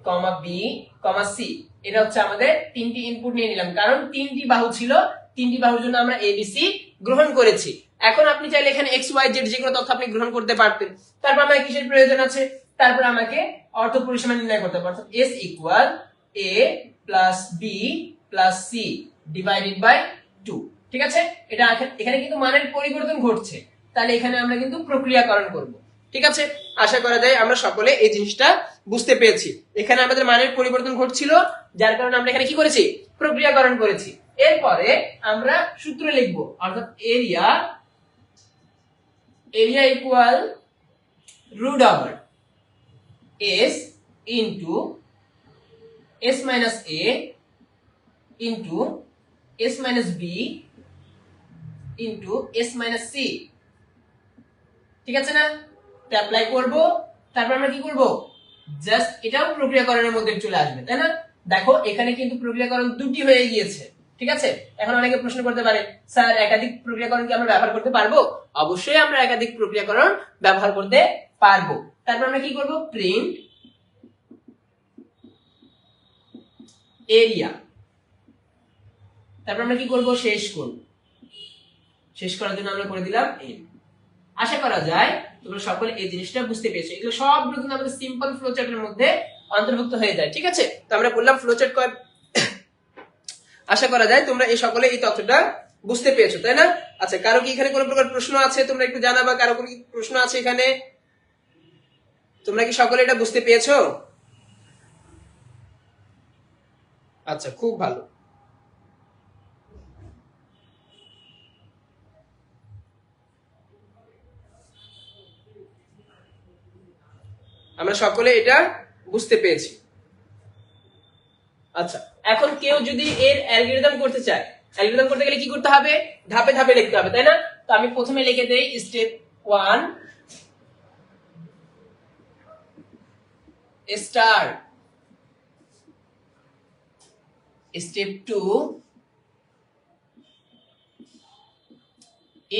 কমা বি কমা সি। এটা হচ্ছে আমাদের তিনটি ইনপুট নিয়ে নিলাম, কারণ তিনটি বাহু ছিল, তিনটি বাহুর জন্য আমরা এবিসি গ্রহণ করেছি। এখন আপনি চাইলে এখানে এক্স ওয়াই জেড যে কোনো তথ্য আপনি গ্রহণ করতে পারতেন। তারপর আমাকে কিসের প্রয়োজন আছে, তারপর আমাকে অর্ধ পরিসীমা নির্ণয় করতে হবে, অর্থাৎ S equal A plus B plus C divided by 2, ঠিক আছে। এটা এখানে কিন্তু মানের পরিবর্তন ঘটছে, তাহলে এখানে আমরা কিন্তু প্রক্রিয়াকরণ করব, ঠিক আছে। আশা করা যায় আমরা সকলে এই জিনিসটা বুঝতে পেরেছি। এখানে আমাদের মানের পরিবর্তন ঘটছিল, যার কারণে আমরা এখানে কি করেছি, প্রক্রিয়াকরণ করেছি। এরপরে আমরা সূত্র লিখব, অর্থাৎ area equal root over S into S minus A into S minus B into S minus C, ঠিক আছে না। অ্যাপ্লাই করব, তারপর আমরা কি করব, জাস্ট এটাও প্রক্রিয়াকরণের মধ্যে চলে আসবে, তাই না। দেখো এখানে কিন্তু প্রক্রিয়াকরণ দুটি হয়ে গিয়েছে, ঠিক আছে। এখন অনেকে প্রশ্ন করতে পারে, স্যার একাধিক প্রক্রিয়াকরণ কি আমরা ব্যবহার করতে পারবো? অবশ্যই আমরা একাধিক প্রক্রিয়াকরণ ব্যবহার করতে পারবো। তারপর আমরা কি করব, প্রিন্ট এরিয়া, তারপর আমরা কি করব, শেষ করব। শেষ করার জন্য আমরা করে দিলাম এন। আশা করা যায় তোমরা সকলে এই জিনিসটা বুঝতে পেরেছো। এগুলো সবগুলো কিন্তু আমাদের সিম্পল ফ্লোচার্টের মধ্যে অন্তর্ভুক্ত হয়ে যায়, ঠিক আছে। তো আমরা বললাম ফ্লোচার্ট কয়, আশা করা যায় তোমরা এই সকলে এই তথ্যটা বুঝতে পেরেছো, তাই না? আচ্ছা, কারো কি এখানে কোনো প্রকার প্রশ্ন আছে? তোমরা একটু জানাবা, কারো কোনো প্রশ্ন আছে এখানে? তোমরা কি সকলে এটা বুঝতে পেরেছো? আচ্ছা, খুব ভালো। আমরা সকলে এটা বুঝতে পেরেছি। আচ্ছা, এখন কেউ যদি এর অ্যালগরিদম করতে চায়, অ্যালগরিদম করতে গেলে কি করতে হবে? ধাপে ধাপে লিখতে হবে, তাই না? তো আমি প্রথমে লিখে দেই step 1 star, step 2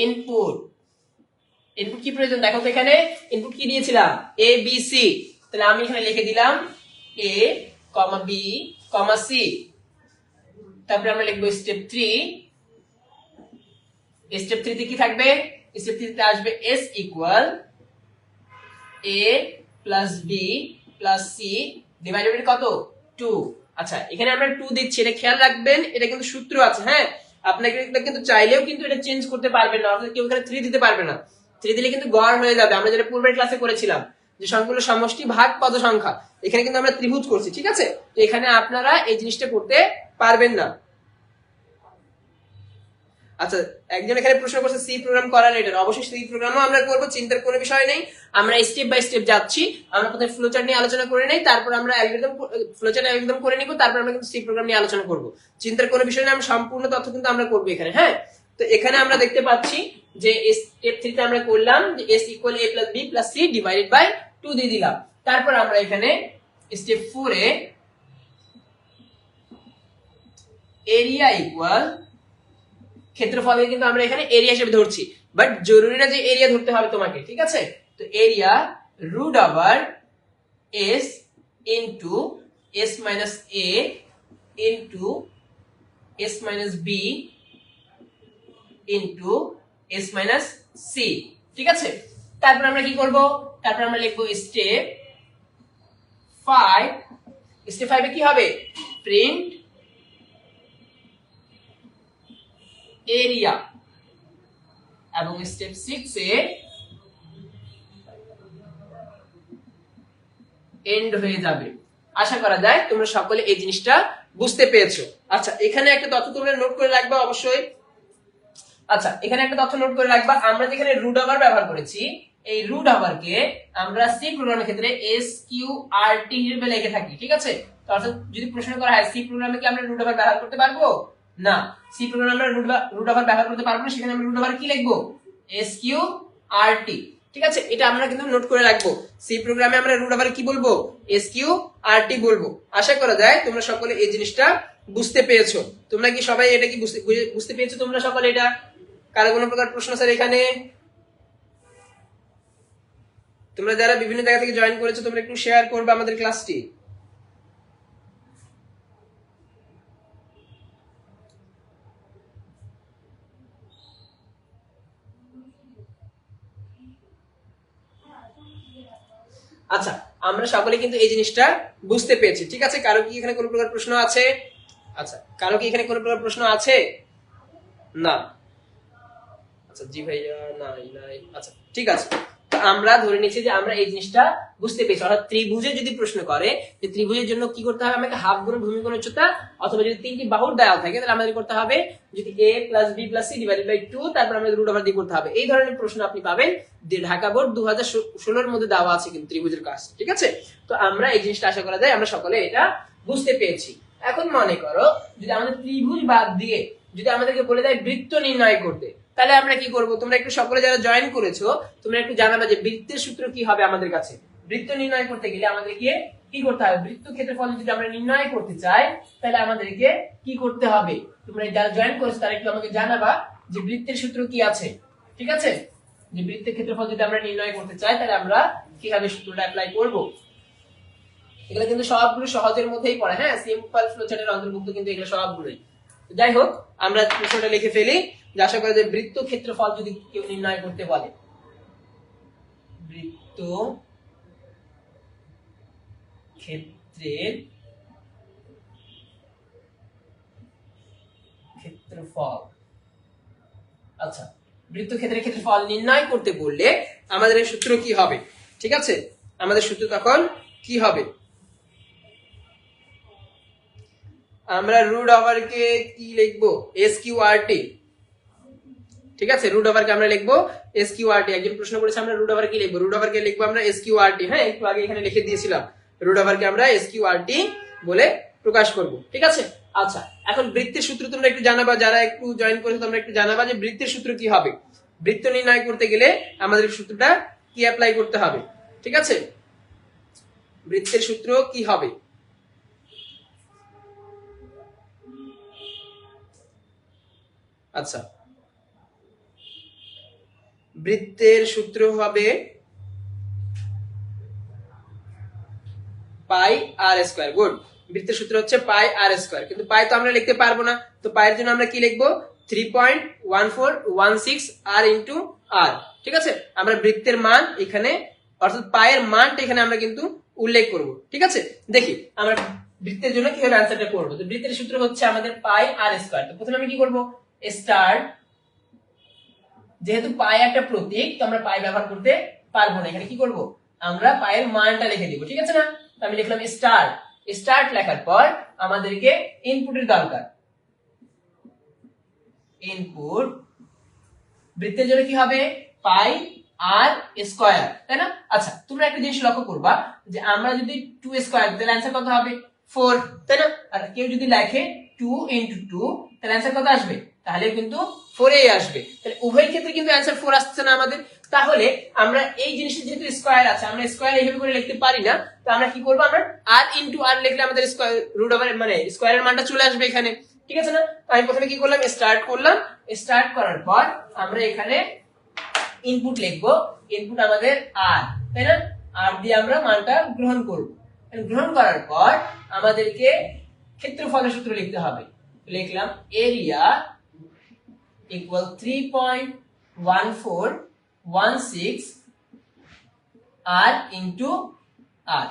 input. Input কি প্রয়োজন দেখো তো, এখানে ইনপুট কি দিয়েছিলাম? A B C. তাহলে আমি এখানে লিখে দিলাম এ কমা বি কমা সি। তারপরে আমরা লিখবো স্টেপ 3। স্টেপ 3 তে কি থাকবে? স্টেপ 3 তে আসবে s equal a plus B plus C divided by কত? 2। আচ্ছা, এখানে আমরা 2 দিচ্ছি, এটা খেয়াল রাখবেন, এটা কিন্তু সূত্র আছে, হ্যাঁ। আপনাকে কিন্তু চাইলেও কিন্তু এটা চেঞ্জ করতে পারবেন না, অর্থাৎ কেউ এখানে 3 দিতে পারবে না। 3 দিলে কিন্তু গড় হয়ে যাবে। আমরা যেটা পূর্বের ক্লাসে করেছিলাম যে সংখ্যাগুলো সমষ্টি ভাগ পদ সংখ্যা, এখানে কিন্তু আমরা ত্রিভুজ করছি, ঠিক আছে। তো এখানে আপনারা এই জিনিসটা করতে পারবেন না। আচ্ছা, একজন এখানে প্রশ্ন করছে সি প্রোগ্রাম করার, এটা অবশ্যই সি প্রোগ্রামও আমরা করব, চিন্তার কোনো বিষয় নেই। আমরা স্টেপ বাই স্টেপ যাচ্ছি। আমরা প্রথমে ফ্লোচার্ট নিয়ে আলোচনা করে নেই, তারপর আমরা অ্যালগরিদম ফ্লোচার্ট অ্যালগরিদম করে নিব, তারপর আমরা কিন্তু সি প্রোগ্রাম নিয়ে আলোচনা করব। চিন্তার কোনো বিষয় নেই, আমরা সম্পূর্ণ তথ্য কিন্তু আমরা করব এখানে, হ্যাঁ। তো এখানে আমরা দেখতে পাচ্ছি যে স্টেপ 3 তে আমরা করলাম যে s equal a plus b plus c divided by 2 দিয়ে দিলাম। তারপর আমরা এখানে স্টেপ 4 এ এরিয়া ইকুয়াল ক্ষেত্রফলকে কিন্তু আমরা এখানে এরিয়া হিসেবে ধরছি, বাট জরুরি না যে এরিয়া ধরতে হবে তোমাকে, ঠিক আছে। তো area root over s into s minus a into s minus b into s minus c, ঠিক আছে। তারপর আমরা কি করব? তারপর আমরা লিখব স্টেপ 5। স্টেপ 5 এ কি হবে? Print area. এবং স্টেপ 6 এ এন্ড হয়ে যাবে। আশা করা যায় তোমরা সকলে এই জিনিসটা বুঝতে পেরেছো। আচ্ছা, এখানে একটা তথ্য তোমরা নোট করে রাখবা অবশ্যই। আচ্ছা, এখানে একটা তথ্য নোট করে রাখবা, আমরা যেখানে রুট ওভার ব্যবহার করেছি, এই রুট ওভারকে আমরা সি প্রোগ্রামের ক্ষেত্রে এস কিউ আর টি হিসেবে লিখে থাকি, ঠিক আছে। তো অর্থাৎ যদি প্রশ্ন করা হয় সি প্রোগ্রামে কি আমরা রুট ওভার ব্যবহার করতে পারবো? না, সি প্রোগ্রামে আমরা রুট ওভার ব্যবহার করতে পারবো না। সেখানে আমরা রুট ওভার কি লিখবো? এস কিউ আর টি, ঠিক আছে। এটা আমরা কিন্তু নোট করে রাখবো। সি প্রোগ্রামে আমরা রুট ওভার কি বলবো? এস কিউ আর টি বলবো। আশা করা যায় তোমরা সকলে এই জিনিসটা বুঝতে পেরেছো। তোমরা কি সবাই এটা কি বুঝতে পেরেছো তোমরা সকলে এটা? কারো কোনো প্রকার প্রশ্ন স্যার এখানে? তোমরা যারা বিভিন্ন জায়গা থেকে জয়েন করেছো তোমরা একটু শেয়ার করবে আমাদের ক্লাসটি। আচ্ছা, আমরা সকলে কিন্তু এই জিনিসটা বুঝতে পেরেছি, ঠিক আছে। কারো কি এখানে কোনো প্রকার প্রশ্ন আছে? আচ্ছা, কারো কি এখানে কোনো প্রকার প্রশ্ন আছে? না। আচ্ছা, জি ভাইয়া, নাই নাই। আচ্ছা, ঠিক আছে। তো আমরা ধরে নিচ্ছি যে আমরা এই জিনিসটা বুঝতে পেরেছি। অর্থাৎ ত্রিভুজে যদি প্রশ্ন করে যে ত্রিভুজের জন্য কি করতে হবে, আমাকে হাফ গুণ ভূমি গুণ উচ্চতা, অথবা যদি তিনটি বাহুর দেওয়া থাকে তাহলে আমাদের করতে হবে যদি a plus b plus c divided by 2, তারপর আমাদের রুট ওভার দিয়ে করতে হবে। এই ধরনের প্রশ্ন আপনি পাবেন ঢাকা বোর্ড 2016 এর মধ্যে দেওয়া আছে কিন্তু ত্রিভুজের কাজ, ঠিক আছে। তো আমরা এই জিনিসটা আশা করা যায় আমরা সকলে এটা বুঝতে পেরেছি। এখন মনে করো যদি আমাদের ত্রিভুজ বাদ দিয়ে যদি আমাদেরকে বলে দেয় বৃত্ত নির্ণয় করতে, তাহলে আমরা কি করব? তোমরা একটু সকলে যারা জয়েন করেছো তোমরা একটু জানাবে যে বৃত্তের সূত্র কি হবে আমাদের কাছে। বৃত্ত নির্ণয় করতে গেলে আমাদেরকে কি করতে হবে? বৃত্ত ক্ষেত্রফল যদি আমরা নির্ণয় করতে চাই তাহলে আমাদেরকে কি করতে হবে? তোমরা যারা জয়েন করেছো তারা একটু আমাকে জানাবা যে বৃত্তের সূত্র কি আছে, ঠিক আছে। যে বৃত্তের ক্ষেত্রফল যদি আমরা নির্ণয় করতে চাই তাহলে আমরা কিভাবে সূত্রটা অ্যাপ্লাই করব। এগুলো কিন্তু সবগুলো সহজের মধ্যেই পড়ে, হ্যাঁ, সিম্পল ফ্লোচার্টের অন্তর্ভুক্ত কিন্তু এগুলো সবগুলোই। যাই হোক, আমরা প্রশ্নটা লিখে ফেলি যে আশা করা যায় বৃত্ত ক্ষেত্রফল যদি কেউ নির্ণয় করতে বলে, বৃত্ত ক্ষেত্রের ক্ষেত্রফল। আচ্ছা, বৃত্তক্ষেত্রের ক্ষেত্রফল নির্ণয় করতে বললে আমাদের এই সূত্র কি হবে? ঠিক আছে, আমাদের সূত্র তখন কি হবে? আমরা রুট ওভার কে কি লিখবো? এস কিউ আর টি। ঠিক আছে, রুট ওভার কে আমরা লিখবো এস কিউ আর টি। একজন প্রশ্ন করেছে আমরা রুট ওভার কি লিখবো? রুট ওভার কে লিখবো আমরা এস কিউ আর টি। হ্যাঁ, একটু আগে এখানে লিখে দিয়েছিলাম, রুট ওভার কে আমরা এস কিউ আর টি বলে প্রকাশ করব। ঠিক আছে, আচ্ছা, এখন বৃত্তের সূত্র তোমরা একটু জানাবা, যারা একটু জয়েন করেছো তোমরা একটু জানাবা যে বৃত্তের সূত্র কি হবে। বৃত্ত নির্ণয় করতে গেলে আমাদের সূত্রটা কি অ্যাপ্লাই করতে হবে? ঠিক আছে, বৃত্তের সূত্র কি হবে? আচ্ছা, বৃত্তের সূত্র হবে পাই আর স্কয়ার। গুড, বৃত্তের সূত্র হচ্ছে পাই আর স্কয়ার, কিন্তু পাই তো আমরা লিখতে পারবো না, তো পাইয়ের জন্য আমরা কি লিখবো? 3.1416 আর ইনটু আর। ঠিক আছে, আমরা বৃত্তের মান এখানে অর্থাৎ পাইয়ের মানটা এখানে আমরা কিন্তু উল্লেখ করব। ঠিক আছে, দেখি আমরা বৃত্তের জন্য কিভাবে অ্যানসারটা করব। তো বৃত্তের সূত্র হচ্ছে আমাদের পাই আর স্কয়ার। তো প্রথমে আমি কি করব? স্টার্ট, যেহেতু পাই একটা প্রতীক তো আমরা পাই ব্যবহার করতে পারবো না, এখানে কি করব? আমরা পাইয়ের মানটা লিখে দিব। ঠিক আছে না? তো আমি লিখলাম স্টার্ট। স্টার্ট লেখার পর আমাদেরকে ইনপুটের দরকার। ইনপুট বৃত্তের জন্য কি হবে? পাই আর স্কয়ার, তাই না? আচ্ছা, তোমরা একটা জিনিস লক্ষ্য করবা যে আমরা যদি 2 স্কয়ার তাহলে অ্যানসার কত হবে? 4, তাই না? আর কেউ যদি লেখে 2 ইনটু 2 তাহলে অ্যানসার কত আসবে? তাহলে কিন্তু 4 এই আসবে। তাহলে উভয় ক্ষেত্রে কিন্তু অ্যানসার 4 আসছে না আমাদের। তাহলে আমরা এই জিনিসটা যেহেতু স্কয়ার আছে, আমরা স্কয়ার এইভাবে করে লিখতে পারি না, তো আমরা কি করব? আমরা আর ইনটু আর লিখলে আমাদের স্কয়ার রুট ওভার মানে স্কয়ারের মানটা চলে আসবে এখানে। ঠিক আছে না? আমি প্রথমে কি করলাম? স্টার্ট করলাম। স্টার্ট করার পর আমরা এখানে ইনপুট লিখবো। ইনপুট আমাদের আর, তাই না? আর দিয়ে আমরা মানটা গ্রহণ করব। গ্রহণ করার পর আমাদেরকে ক্ষেত্রফলের সূত্র লিখতে হবে। লিখলাম এরিয়া ইকুয়াল 3.1416 আর ইনটু আর।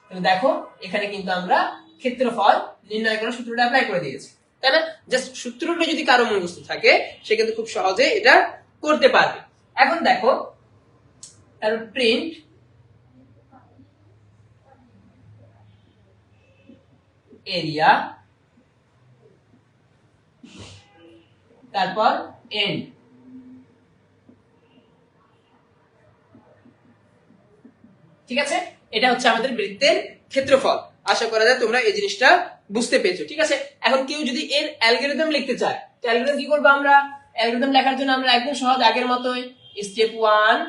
তাহলে দেখো এখানে কিন্তু আমরা ক্ষেত্রফল নির্ণয় করার সূত্রটা অ্যাপ্লাই করে দিয়েছি, তাই না? জাস্ট সূত্রটা যদি কারো মুখস্থ থাকে সে কিন্তু খুব সহজে এটা করতে পারবে। এখন দেখো, তারপর প্রিন্ট এরিয়া, তারপর এন্ড। ঠিক আছে, এটা হচ্ছে আমাদের বৃত্তের ক্ষেত্রফল। আশা করা যায় তোমরা এই জিনিসটা বুঝতে পেরেছো। ঠিক আছে, এখন কেউ যদি এর অ্যালগরিদম লিখতে চায়, তো অ্যালগরিদম কি করবো? আমরা অ্যালগরিদম লেখার জন্য আমরা একদম সহজ আগের মতোই step 1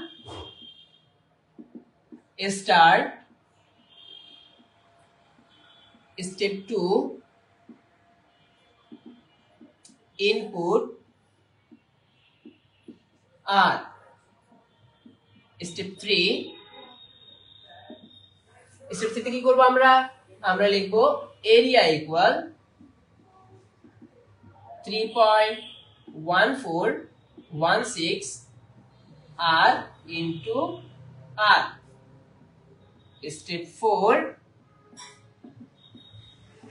start, step 2 input R, step 3 step 3 তে কি করব? আমরা লিখব এরিয়া ইকুয়াল 3.1416 আর into R. Step 4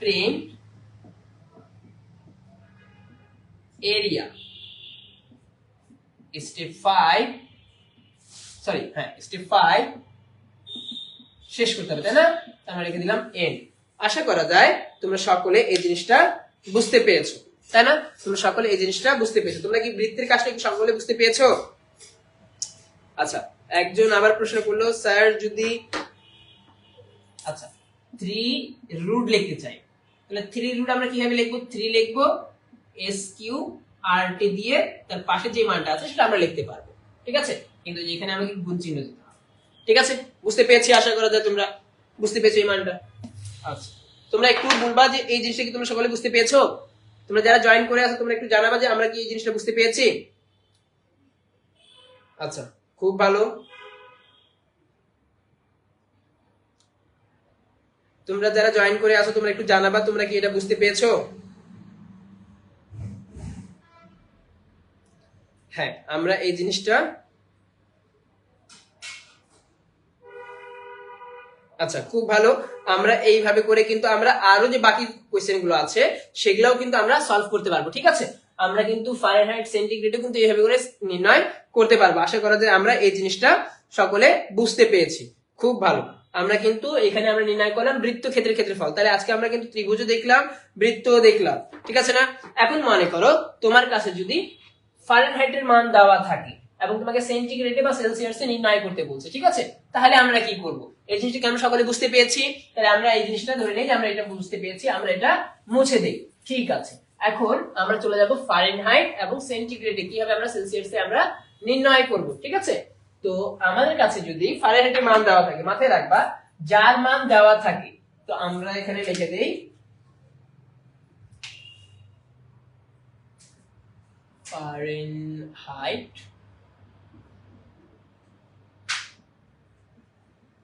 print area. Step 5 step 5 শেষ করতে হবে, তাই না? আমরা লিখে দিলাম এন্ড। আশা করা যায় তোমরা সকলে এই জিনিসটা বুঝতে পেরেছো, তাই না? তোমরা সকলে এই জিনিসটা বুঝতে পেরেছো। তোমরা কি বৃত্তের কাজটা কি সকলে বুঝতে পেরেছো? আচ্ছা, একজন আবার প্রশ্ন করলো, স্যার যদি 3 রুট লিখতে চাই, তাহলে 3 রুট আমরা কিভাবে লিখবো? 3 লিখবো এস কিউ আর টি দিয়ে, তার পাশে যে মানটা আছে সেটা আমরা লিখতে পারবো। ঠিক আছে, কিন্তু এখানে আমাকে গুণ চিহ্ন দিতে হবে। ঠিক আছে, বুঝতে পেরেছি? আশা করা যায় তোমরা বুঝতে পেরেছো এই মানটা। আচ্ছা, তোমরা একটু বলবা যে এই জিনিসটা কি তোমরা সকলে বুঝতে পেরেছো? তোমরা যারা জয়েন করে আছো তোমরা একটু জানাবা যে আমরা কি এই জিনিসটা বুঝতে পেরেছি। আচ্ছা, খুব ভালো। তোমরা যারা জয়েন করে আছো তোমরা একটু জানাবা তোমরা কি এটা বুঝতে পেরেছো। হ্যাঁ, আমরা এই জিনিসটা আচ্ছা, খুব ভালো। আমরা এইভাবে করে কিন্তু আমরা আরো যে বাকি কোশ্চেন গুলো আছে সেগুলোও কিন্তু আমরা সলভ করতে পারবো, ঠিক আছে? আমরা কিন্তু ফারেনহাইট সেন্টিগ্রেডও কিন্তু এইভাবে করে নির্ণয় করতে পারবো। আশা করা যায় আমরা এই জিনিসটা সকলে বুঝতে পেরেছি। খুব ভালো। আমরা কিন্তু এখানে আমরা নির্ণয় করলাম বৃত্ত ক্ষেত্রের ক্ষেত্রফল। তাহলে আজকে আমরা কিন্তু ত্রিভুজও দেখলাম, বৃত্তও দেখলাম, ঠিক আছে না? এখন মনে করো তোমার কাছে যদি ফারেনহাইটের মান দেওয়া থাকে এবং তোমাকে সেন্টিগ্রেডে বা সেলসিয়াসে নির্ণয় করতে বলছে, ঠিক আছে? তাহলে আমরা কি করব? এই জিনিসটাকে আমরা সকলে বুঝতে পেরেছি। তাহলে আমরা এই জিনিসটা ধরে নেই যে আমরা এটা বুঝতে পেরেছি, আমরা এটা মুছে দেই, ঠিক আছে? এখন আমরা চলে যাব ফারেনহাইট এবং সেন্টিগ্রেডে কিভাবে আমরা সেলসিয়াসে আমরা নির্ণয় করব, ঠিক আছে? তো আমাদের কাছে যদি ফারেনহাইটের মান দেওয়া থাকে, মাথায় রাখবা যার মান দেওয়া থাকে, তো আমরা এখানে লিখে দেই ফারেনহাইট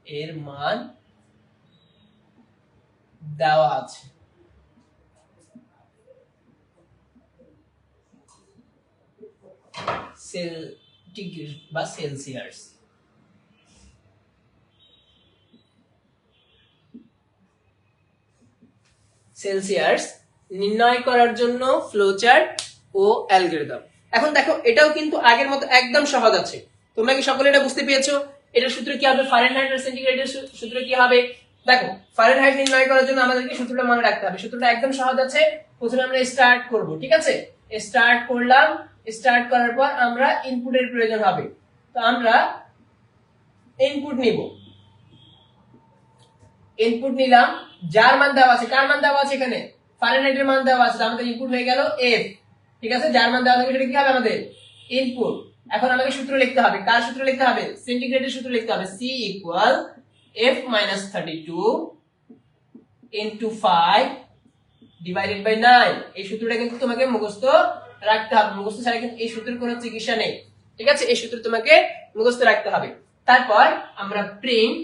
এর মান দেওয়া আছে, সেন্টিগ্রেড বা সেলসিয়াস। সেলসিয়াস নির্ণয় করার জন্য ফ্লোচার্ট ও অ্যালগরিদম। এখন দেখো এটাও কিন্তু আগের মতো একদম সহজ আছে। তোমরা কি সকলে এটা বুঝতে পেরেছো? এটার সূত্র কি হবে? ফারেনহাইট আর সেন্টিগ্রেডের সূত্র কি হবে? দেখো ফারেনহাইট নির্ণয় করার জন্য আমাদেরকে সূত্রটা মনে রাখতে হবে। সূত্রটা একদম সহজ আছে। প্রথমে আমরা স্টার্ট করব, ঠিক আছে? স্টার্ট করলাম। স্টার্ট করার পর আমরা ইনপুটের প্রয়োজন হবে, তো আমরা ইনপুট নিব। ইনপুট নিলাম, যার মান দেওয়া আছে, কার মান দেওয়া আছে? এখানে ফারেনহাইটের মান দেওয়া আছে, আমাদের ইনপুট হয়ে গেল এফ, ঠিক আছে? যার মান দেওয়া থাকবে সেটা কি হবে? আমাদের ইনপুট। এখন আমাকে সূত্র লিখতে হবে। কার সূত্র লিখতে হবে? সেন্টিগ্রেডের সূত্র লিখতে হবে। C equal F minus 32 into 5 divided by 9। এই সূত্রটা কিন্তু তোমাকে মুখস্থ রাখতে হবে। মুখস্থ ছাড়া কিন্তু এই সূত্রের কোনো চিকিৎসা নেই, ঠিক আছে? এই সূত্র তোমাকে মুখস্থ রাখতে হবে। তারপর আমরা প্রিন্ট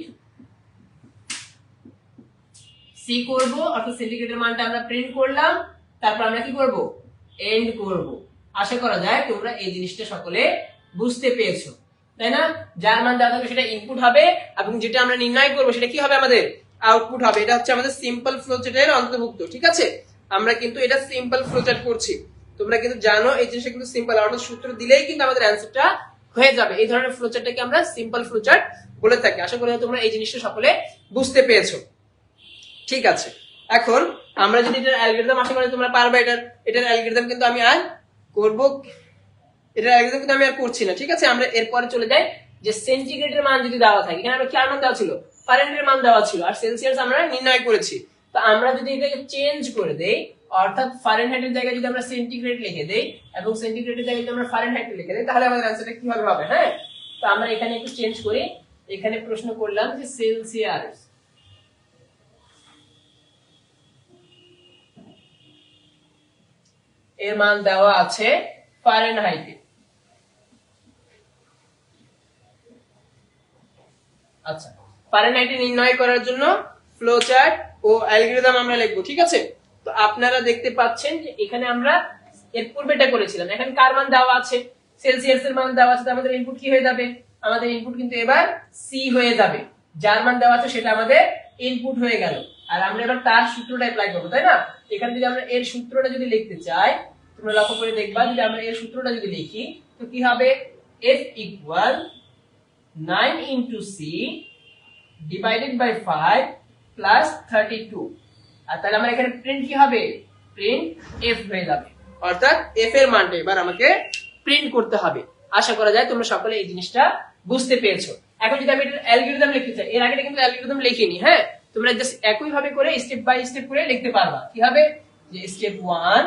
সি করব, অর্থাৎ সেন্টিগ্রেডের মানটা আমরা প্রিন্ট করলাম। তারপর আমরা কি করব? এন্ড করব। আশা করা যায় তোমরা এই জিনিসটা সকলে বুঝতে পেরেছো, তাই না? যার মান দেওয়া থাকবে সেটা ইনপুট হবে এবং যেটা আমরা নির্ণয় করব সেটা কি হবে? আমাদের আউটপুট হবে। এটা হচ্ছে আমাদের সিম্পল ফ্লোচার্টের অন্তর্ভুক্ত, ঠিক আছে? আমরা কিন্তু এটা সিম্পল ফ্লোচার্ট করছি। তোমরা কিন্তু জানো এই জিনিসটা কিন্তু সিম্পল, অর্থাৎ সূত্র দিলেই কিন্তু আমাদের অ্যানসারটা হয়ে যাবে। এই ধরনের ফ্লোচার্টটাকে আমরা সিম্পল ফ্লোচার্ট বলে থাকি। আশা করি তোমরা এই জিনিসটা সকলে বুঝতে পেরেছো, ঠিক আছে? এখন আমরা যদি এটার অ্যালগরিদম, আশা করি তোমরা পারবে। এটার অ্যালগরিদম কিন্তু আমি আর করব, এটার অ্যালগরিদম কিন্তু আমি আর করছি না, ঠিক আছে? আমরা এরপরে চলে যাই যে সেন্টিগ্রেডের মান যদি দেওয়া থাকে, এখানে আমরা কি মান দেওয়া ছিল? ফারেনহাইটের মান দেওয়া ছিল, আর সেলসিয়াস আমরা নির্ণয় করেছি। তো আমরা যদি এটাকে চেঞ্জ করে দেই, অর্থাৎ ফারেনহাইটের জায়গায় যদি আমরা সেন্টিগ্রেড লিখে দেই এবং সেন্টিগ্রেডের জায়গায় যদি আমরা ফারেনহাইট লিখে দেই, তাহলে আমাদের অ্যানসারটা কিভাবে হবে? হ্যাঁ, তো আমরা এখানে একটু চেঞ্জ করি। এখানে প্রশ্ন করলাম যে সেলসিয়াস এর মান দেওয়া আছে ফারেনহাইটে। আচ্ছা, ফারেনহাইটে নির্ণয় করার জন্য ফ্লোচার্ট ও অ্যালগরিদম আমরা লিখবো, ঠিক আছে? তো আপনারা দেখতে পাচ্ছেন যে এখানে আমরা এর পূর্বেটা করেছিলাম। এখানে কার মান দেওয়া আছে? সেলসিয়াস এর মান দেওয়া আছে। আমাদের ইনপুট কি হয়ে যাবে? আমাদের ইনপুট কিন্তু এবার সি হয়ে যাবে। যার মান দেওয়া আছে সেটা আমাদের ইনপুট হয়ে গেল। আর আমরা এবার তার সূত্রটা অ্যাপ্লাই করব, তাই না? এখানে যদি আমরা এর সূত্রটা যদি লিখতে চাই, তোমরা লক্ষ্য করে দেখবা, যদি আমরা এর সূত্রটা যদি লিখি তো কি হবে? F equal 9 into C divided by 5 plus 32। আর তাহলে আমার এখানে প্রিন্ট কি হবে? প্রিন্ট F হয়ে যাবে, অর্থাৎ F এর মানটা এবার আমাকে প্রিন্ট করতে হবে। আশা করা যায় তোমরা সকলে এই জিনিসটা বুঝতে পেরেছো। এখন যদি আমি এটার অ্যালগরিদম লিখতে চাই, এর আগে কিন্তু অ্যালগরিদম লিখিনি, হ্যাঁ? তোমরা জাস্ট একই ভাবে করে স্টেপ বাই স্টেপ করে লিখতে পারবা। কি হবে? যে step 1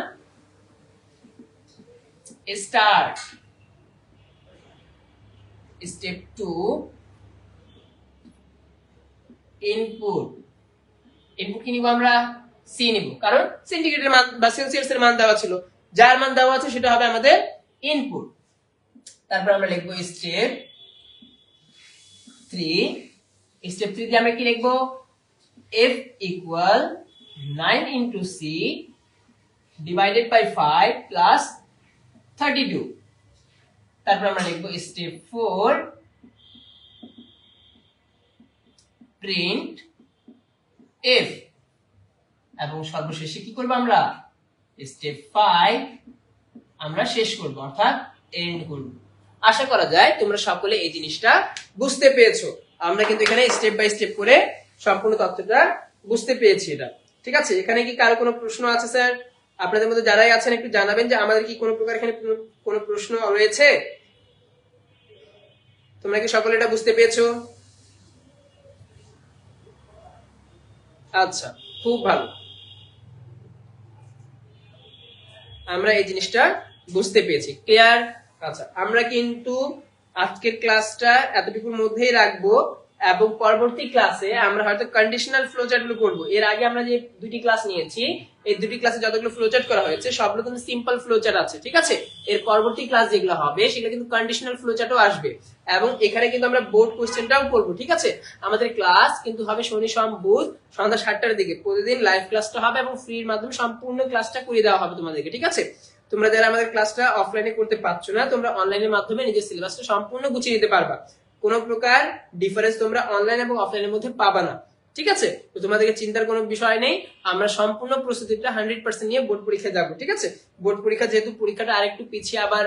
start, step 2 input. Input কি নিব? আমরা সি নিব, কারণ সেন্টিগ্রেডের মান বা সেলসিয়াস এর মান দেওয়া ছিল। যার মান দেওয়া আছে সেটা হবে আমাদের ইনপুট। তারপর আমরা লিখব স্টেপ 3। স্টেপ 3 দিয়ে আমরা কি লিখব? F equal 9 into C divided by 5 plus 32। তারপর আমরা লিখব স্টেপ 4 প্রিন্ট এফ, এবং সর্বশেষে কি করব আমরা স্টেপ 5 আমরা শেষ করব, অর্থাৎ এন্ড করব। আশা করা যায় তোমরা সকলে এই জিনিসটা বুঝতে পেরেছো। আমরা কিন্তু এখানে স্টেপ বাই স্টেপ করে সম্পূর্ণ তথ্যটা বুঝতে পেরেছি এটা। ঠিক আছে, এখানে কি কারো কোনো প্রশ্ন আছে স্যার? আপনাদের মধ্যে যারাই আছেন একটু জানাবেন যে আমাদের কি কোনো প্রকার এখানে কোনো প্রশ্ন রয়েছে। তোমরা কি সকলে এটা বুঝতে পেরেছো? আচ্ছা, খুব ভালো, আমরা এই জিনিসটা বুঝতে পেরেছি। ক্লিয়ার? আচ্ছা, আমরা কিন্তু আজকের ক্লাসটা এতটুকুর মধ্যেই রাখবো, এবং পরবর্তী ক্লাসে আমরা হয়তো কন্ডিশনাল ফ্লোচার্ট গুলো করবো। এর আগে আমরা যে দুটি ক্লাস নিয়েছি, এই দুটি ক্লাসে যতগুলো ফ্লোচার্ট করা হয়েছে সবগুলো কিন্তু সিম্পল ফ্লোচার্ট আছে। ঠিক আছে, এর পরবর্তী ক্লাস যেগুলো হবে সেগুলো কিন্তু কন্ডিশনাল ফ্লোচার্টও আসবে, এবং এখানে কিন্তু আমরা বোর্ড কোশ্চেনটাও করবো। ঠিক আছে, আমাদের ক্লাস কিন্তু হবে শনি সোম বুধ সন্ধ্যা 7টার দিকে, প্রতিদিন লাইভ ক্লাসটা হবে এবং ফ্রির মাধ্যমে সম্পূর্ণ ক্লাসটা করে দেওয়া হবে তোমাদেরকে। ঠিক আছে, তোমরা যারা আমাদের ক্লাসটা অফলাইনে করতে পারছো না, তোমরা অনলাইনের মাধ্যমে নিজের সিলেবাসটা সম্পূর্ণ গুছিয়ে নিতে পারবা। কোনো প্রকার ডিফারেন্স তোমরা অনলাইন এবং অফলাইনের মধ্যে পাবা না। ঠিক আছে, তো তোমাদেরকে চিন্তার কোনো বিষয় নেই, আমরা সম্পূর্ণ প্রস্তুতিটা 100% নিয়ে বোর্ড পরীক্ষায় যাবো। ঠিক আছে, বোর্ড পরীক্ষা যেহেতু পরীক্ষাটা আরেকটু পিছিয়ে, আবার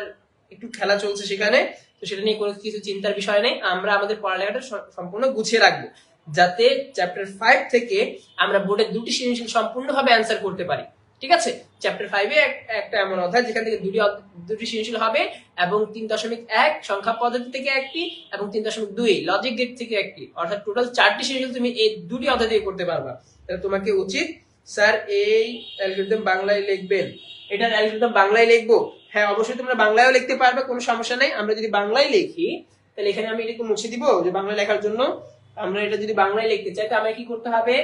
একটু খেলা চলছে সেখানে, তো সেটা নিয়ে কোনো কিছু চিন্তার বিষয় নেই। আমরা আমাদের পড়ালেখাটা সম্পূর্ণ গুছিয়ে রাখবো, যাতে চ্যাপ্টার 5 থেকে আমরা বোর্ডের দুটি সৃজনশীল সম্পূর্ণভাবে অ্যান্সার করতে পারি। ঠিক আছে, চ্যাপ্টার 5 এ একটা এমন অধ্যায় যেখান থেকে দুটি সৃজনশীল হবে, এবং 3.1 সংখ্যা পদ্ধতি থেকে একটি, এবং 3.2 লজিক গেট থেকে একটি, অর্থাৎ টোটাল 4টি সৃজনশীল তুমি এই দুটি অধ্যায় থেকে করতে পারবা। তাহলে তোমাকে উচিত, স্যার এই অ্যালগরিদম বাংলায় লিখবেন, এটার অ্যালগরিদম বাংলায় লিখবো। হ্যাঁ, অবশ্যই তোমরা বাংলায়ও লিখতে পারবে, কোনো সমস্যা নেই। আমরা যদি বাংলায় লিখি তাহলে এখানে আমি এটাকে মুছে দিব, যে বাংলায় লেখার জন্য আমরা এটা যদি বাংলায় লিখতে চাই তাহলে আমাকে কি করতে হবে?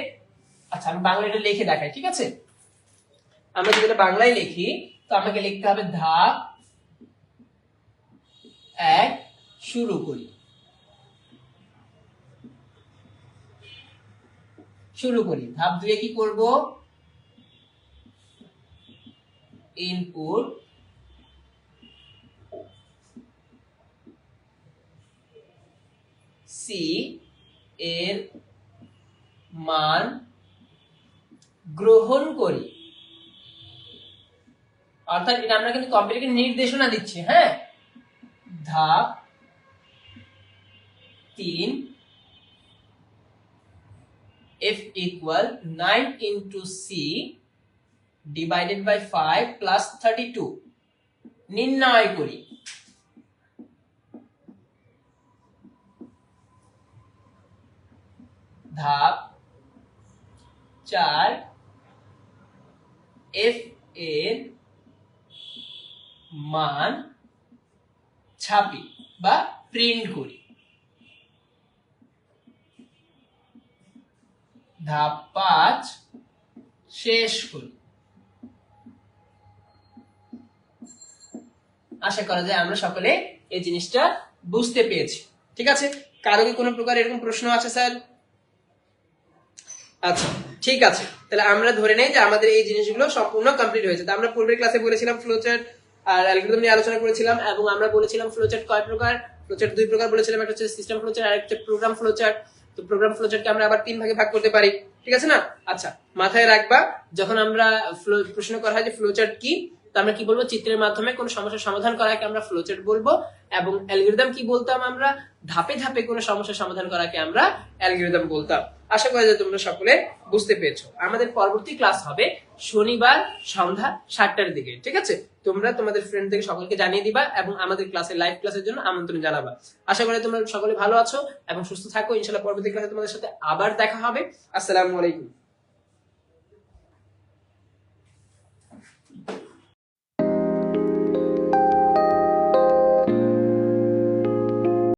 আচ্ছা, আমি বাংলায় এটা লিখে দেখাই। ঠিক আছে, আমরা যদি এটা বাংলায় লিখি তো আমাকে লিখতে হবে ধাপ 1 শুরু করি। ধাপ 2 এ কি করব? ইনপুট সি এর মান গ্রহণ করি, অর্থাৎ এটা আমরা কিন্তু কম্পিউটারকে নির্দেশনা দিচ্ছি। হ্যাঁ, ধাপ 3 f equal 9 into c divided by 5 plus 32 নির্ণয় করি। ধাপ 4 f এর মান ছাপি বা প্রিন্ট করি। ধাপ 5 শেষ করি। আশা করা যায় আমরা সকলে এই জিনিসটা বুঝতে পেরেছি। ঠিক আছে, কারো কি কোনো প্রকার এরকম প্রশ্ন আছে স্যার? আচ্ছা, ঠিক আছে, তাহলে আমরা ধরে নেই যে আমাদের এই জিনিসগুলো সম্পূর্ণ কমপ্লিট হয়েছে। আমরা পূর্বের ক্লাসে বলেছিলাম ফ্লোচার্ট আর অ্যালগরিদম নিয়ে আলোচনা করেছিলাম, এবং আমরা বলেছিলাম ফ্লোচার্ট কয় প্রকার। ফ্লোচার্ট 2 প্রকার বলেছিলাম, একটা হচ্ছে সিস্টেম ফ্লোচার্ট আর একটা প্রোগ্রাম ফ্লোচার্ট। তো প্রোগ্রাম ফ্লোচার্টকে আমরা আবার 3 ভাগে ভাগ করতে পারি। ঠিক আছে না? আচ্ছা, মাথায় রাখবা, যখন আমরা প্রশ্ন করা হয় যে ফ্লোচার্ট কি, তো আমরা কি বলবো? চিত্রের মাধ্যমে কোনো সমস্যার সমাধান করাকে আমরা ফ্লোচার্ট বলবো, এবং অ্যালগরিদম কি বলতাম? আমরা ধাপে ধাপে কোনো সমস্যার সমাধান করাকে আমরা অ্যালগরিদম বলতাম। আশা করি যে তোমরা সকলে বুঝতে পেরেছো। আমাদের পরবর্তী ক্লাস হবে শনিবার সন্ধ্যা 7টার দিকে। ঠিক আছে, তোমরা তোমাদের ফ্রেন্ড থেকে সকলকে জানিয়ে দিবা, এবং আমাদের ক্লাসে লাইভ ক্লাসের জন্য আমন্ত্রণ জানাবা। আশা করি তোমরা সকলে ভালো আছো এবং সুস্থ থাকো। ইনশাআল্লাহ পরবর্তী ক্লাসে তোমাদের সাথে আবার দেখা হবে। আসসালামু আলাইকুম।